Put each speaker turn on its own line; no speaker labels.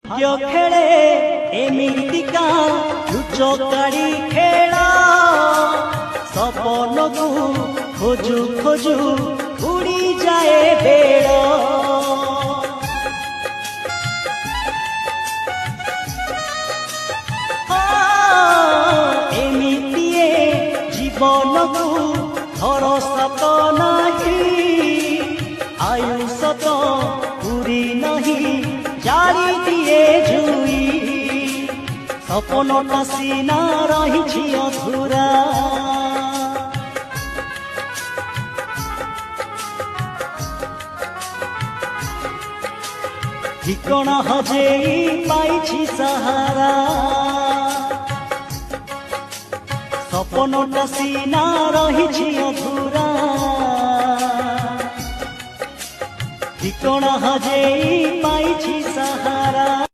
भाग्य खेले एमितिका लुचकाड़ी खेला सपन को खोजू खोजू उड़ी जाए बेड़ एमितिए जीवन को भरोसा तो नहीं आयुष तो पूरी नहीं जारी दिए जुई सपनटा सीना रही अधूरा ठिकाना हजेई पाई सहारा सपनटा सीना रही अधूरा ठिकाना हजेई पाई सहारा।